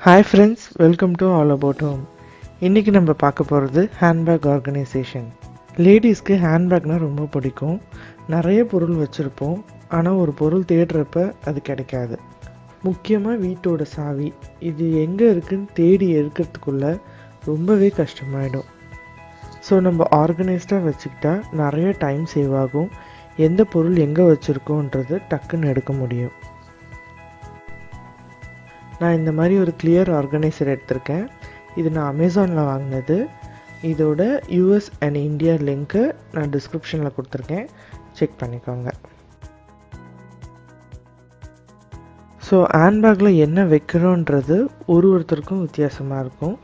Hi friends, welcome to All About Home. இன்றைக்கி நம்ம பார்க்க போகிறது ஹேண்ட்பேக் ஆர்கனைசேஷன். லேடிஸ்க்கு ஹேண்ட்பேக்னா ரொம்ப பிடிக்கும். நிறைய பொருள் வச்சுருப்போம், ஆனால் ஒரு பொருள் தேடுறப்ப அது கிடைக்காது. முக்கியமாக வீட்டோட சாவி இது எங்கே இருக்குதுன்னு தேடி எடுக்கிறதுக்குள்ளே ரொம்பவே கஷ்டமாயிடும். ஸோ நம்ம ஆர்கனைஸ்டாக வச்சுக்கிட்டா நிறைய டைம் சேவ் ஆகும். எந்த பொருள் எங்கே வச்சுருக்கோன்றது டக்குன்னு எடுக்க முடியும். நான் இந்த மாதிரி ஒரு கிளியர் ஆர்கனைசர் எடுத்திருக்கேன். இது நான் அமேசானில் வாங்கினது. இதோட யூஎஸ் அண்ட் இந்தியா லிங்க்கு நான் டிஸ்கிரிப்ஷனில் கொடுத்துருக்கேன், செக் பண்ணிக்கோங்க. ஸோ ஹேண்ட்பேக்கில் என்ன வைக்கிறோன்றது ஒருத்தருக்கும் வித்தியாசமாக இருக்கும்.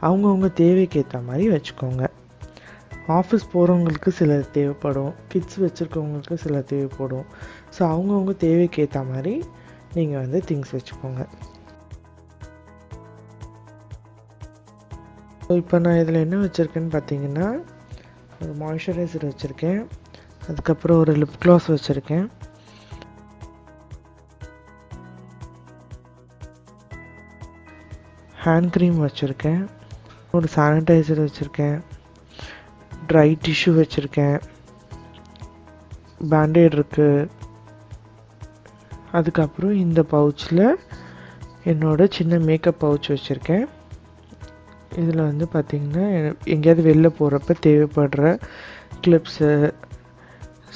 அவங்கவுங்க தேவைக்கு ஏற்ற மாதிரி வச்சுக்கோங்க. ஆஃபீஸ் போகிறவங்களுக்கு சில தேவைப்படும், கிட்ஸ் வச்சுருக்கவங்களுக்கு சில தேவைப்படும். ஸோ அவங்கவுங்க தேவைக்கு ஏற்ற மாதிரி நீங்கள் திங்ஸ் வச்சுக்கோங்க. இப்போ நான் இதில் என்ன வச்சுருக்கேன்னு பார்த்தீங்கன்னா, ஒரு மாய்ஸ்சரைசர் வச்சுருக்கேன், அதுக்கப்புறம் ஒரு லிப் க்ளாஸ் வச்சுருக்கேன், ஹேண்ட் க்ரீம் வச்சுருக்கேன், ஒரு சானிடைசர் வச்சுருக்கேன், ட்ரை டிஷ்யூ வச்சுருக்கேன், பேண்டேட் இருக்குது. அதுக்கப்புறம் இந்த பவுச்சில் என்னோடய சின்ன மேக்கப் பவுச் வச்சுருக்கேன். இதில் பார்த்திங்கன்னா எங்கேயாவது வெளில போகிறப்ப தேவைப்படுற கிளிப்ஸு,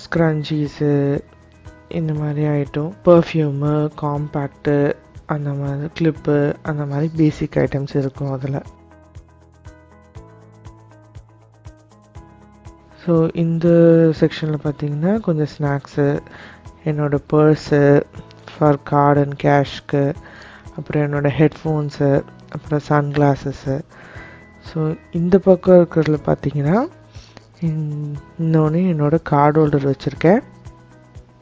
ஸ்க்ரன்ச்சீஸு, இந்த மாதிரி ஐட்டம், பர்ஃப்யூமு, காம்பேக்டு, அந்த மாதிரி கிளிப்பு, அந்த மாதிரி பேசிக் ஐட்டம்ஸ் இருக்கும் அதில். ஸோ இந்த செக்ஷனில் பார்த்திங்கன்னா கொஞ்சம் ஸ்நாக்ஸு, என்னோடய பர்ஸு ஃபார் கார்டு அண்ட் கேஷ்க்கு, அப்புறம் என்னோடய ஹெட்ஃபோன்ஸு, அப்புறம் சன்கிளாஸஸ்ஸு. ஸோ இந்த பக்கம் இருக்கிறதுல பார்த்திங்கன்னா இன்னொன்று என்னோடய கார்டு ஹோல்டர் வச்சுருக்கேன்.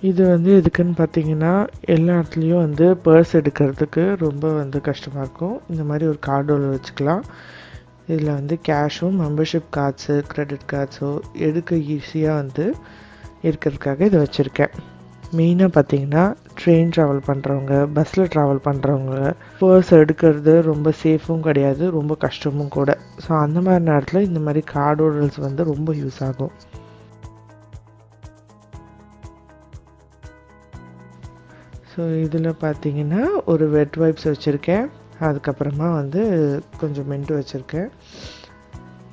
இது எதுக்குன்னு பார்த்திங்கன்னா, எல்லா இடத்துலையும் பர்ஸ் எடுக்கிறதுக்கு ரொம்ப கஷ்டமாக இருக்கும். இந்த மாதிரி ஒரு கார்டு ஹோல்டர் வச்சுக்கலாம். இதில் கேஷும் மெம்பர்ஷிப் கார்ட்ஸு, க்ரெடிட் கார்ட்ஸோ எடுக்க ஈஸியாக இருக்கிறதுக்காக இதை வச்சுருக்கேன். மெயினாக பார்த்திங்கன்னா ட்ரெயின் ட்ராவல் பண்ணுறவங்க, பஸ்ஸில் ட்ராவல் பண்ணுறவங்க பர்ஸ் எடுக்கிறது ரொம்ப சேஃபும் கிடையாது, ரொம்ப கஷ்டமும் கூட. ஸோ அந்த மாதிரி நேரத்தில் இந்த மாதிரி கார்டு ஹோல்டர்ஸ் ரொம்ப யூஸ் ஆகும். ஸோ இதில் பார்த்திங்கன்னா ஒரு வெட் வைப்ஸ் வச்சுருக்கேன், அதுக்கப்புறமா கொஞ்சம் மென்ட்டு வச்சுருக்கேன்.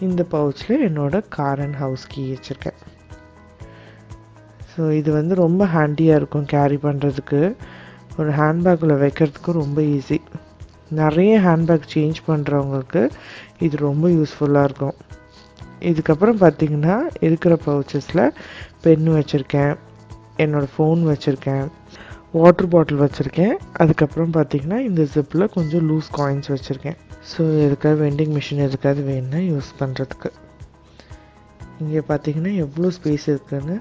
இந்த பவுச்சில் என்னோடய கார் அண்ட் ஹவுஸ் கீ வச்சுருக்கேன். ஸோ இது ரொம்ப ஹேண்டியாக இருக்கும் கேரி பண்ணுறதுக்கு, ஒரு ஹேண்ட்பேக்கில் வைக்கிறதுக்கும் ரொம்ப ஈஸி. நிறைய ஹேண்ட்பேக் சேஞ்ச் பண்ணுறவங்களுக்கு இது ரொம்ப யூஸ்ஃபுல்லாக இருக்கும். இதுக்கப்புறம் பார்த்திங்கன்னா இருக்கிற பவுச்சஸில் பென்னு வச்சுருக்கேன், என்னோடய ஃபோன் வச்சுருக்கேன், வாட்டர் பாட்டில் வச்சுருக்கேன். அதுக்கப்புறம் பார்த்திங்கன்னா இந்த ஜிப்பில் கொஞ்சம் லூஸ் காயின்ஸ் வச்சுருக்கேன். ஸோ எதுக்காக வெண்டிங் மிஷின் எதுக்காவது வேணும்னா யூஸ் பண்ணுறதுக்கு. இங்கே பார்த்திங்கன்னா எவ்வளோ ஸ்பேஸ் இருக்குதுன்னு.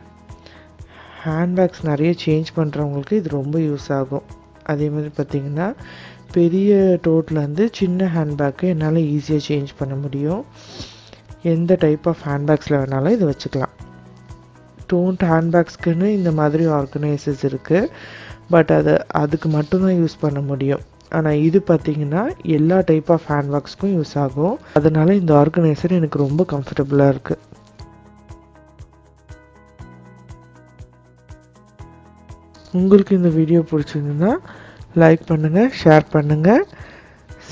ஹேண்ட்பேக்ஸ் நிறைய சேஞ்ச் பண்ணுறவங்களுக்கு இது ரொம்ப யூஸ் ஆகும். அதே மாதிரி பார்த்திங்கன்னா பெரிய டோட்லேருந்து சின்ன ஹேண்ட்பேக்கு என்னால் ஈஸியாக சேஞ்ச் பண்ண முடியும். எந்த டைப் ஆஃப் ஹேண்ட்பேக்ஸில் வேணாலும் இது வச்சுக்கலாம். டோன்ட் ஹேண்ட்பேக்ஸ்க்குன்னு இந்த மாதிரி ஆர்கனைசர்ஸ் இருக்குது, பட் அதுக்கு மட்டும்தான் யூஸ் பண்ண முடியும். ஆனால் இது பார்த்திங்கன்னா எல்லா டைப் ஆஃப் ஹேண்ட்பேக்ஸ்க்கும் யூஸ் ஆகும். அதனால் இந்த ஆர்கனைசர் எனக்கு ரொம்ப கம்ஃபர்டபுளாக இருக்குது. உங்களுக்கு இந்த வீடியோ பிடிச்சிருந்துன்னா லைக் பண்ணுங்கள், ஷேர் பண்ணுங்கள்,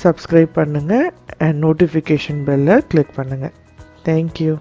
சப்ஸ்கிரைப் பண்ணுங்கள் அண்ட் நோட்டிஃபிகேஷன் பெல்லை கிளிக் பண்ணுங்கள். தேங்க்யூ.